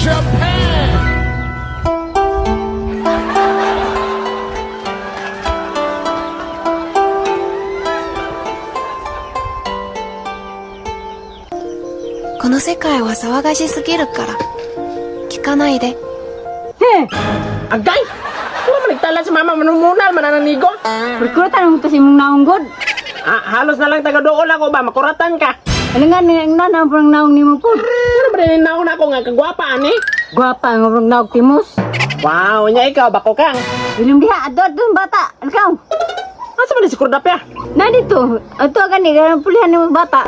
Japan! Agay! Ano man nagtala si mama manumunal, manananigo? Rekrutan mo to si mong naunggod. Halos na lang taga doon ako ba, makuratan ka. Ano nga na ang naong ni mo po? Ano ba rin naon ako nga, kagwapa, ani? Gwapa ang mong naog timos. Wow, nya ikaw, bako kang. Ilim diha, adun bata. Ikaw. Asa man si kurdap ya? Na dito, ato gani ganang pulihan ni mong bata.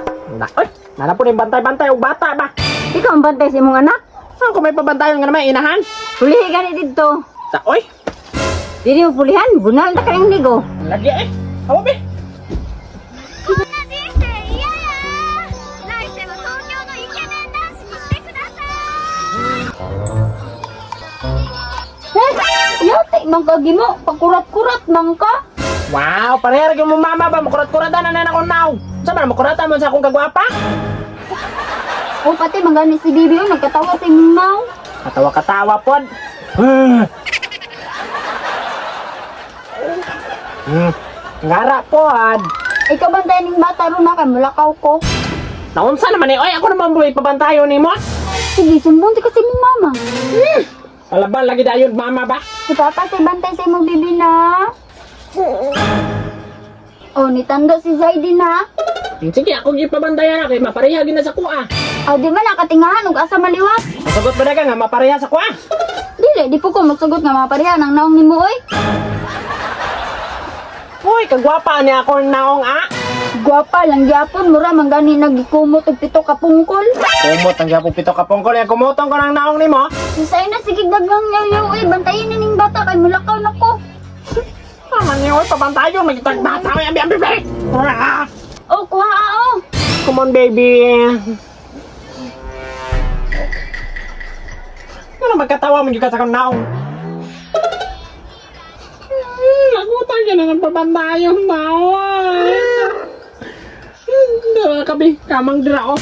Oy, nana po rin bantay-bantay o bata ba? Ikaw ang bantay sa imong anak. Saan ko may pabantayan nga naman, inahan? Pulihi gani dito. Oy, Dili mo pulihan, bunal na kayong ligo. lagi eh. Awa be. こんな人生嫌や来世は東京のイケメン男子にしてください Yate, mang kagimo, pakurat-kurat mang ka. Wow, pareha rin mo mama ba, makurat-kuratan na ako now. Saan ba, makuratan mo sa akong kagwapa? O pati mangani si Bibi o, nagkatawa sa imong naw. Katawa-katawa pod. Ngara pod. Ikaw bantayan ng bata ron na kay mulakaw ko. Naunsa naman eh, oy, ako naman buhay pabantayo ni mo. Sige, sumbong ti kasi imong mama. Palaban lagi dayon mama ba? Si Papa si bantay sa imong bibi na. O, nitando si Zaidi na. Sige, ako gipabantayan na kay mapareha gina sa kuha. Aw, di man nakatingahan ug asa maliwat. Masagot ba na ka nga mapareha sa kuha? Dili, di po ko magsugot nga mapariha ng naong ni mo oy. Uy, kagwapa niya ako naong Gwapa lang gyapon, mura manggani nagikumot og pito ka pungkol. Kumot ang gapong pito ka pungkol yung kumutong ko ng naong ni mo. Isay na sige dagang yaw oy, bantayin na ning bata kay mulakaw na ko. Naman niyo, oy, pabantayo, magitagbata ko yung bibi. O, kuha o. Come on, baby. Ano magkatawa mo yung ka sa naong? Nagutan ka na ng pabantayo, naong. Kabi, kamang dira ko.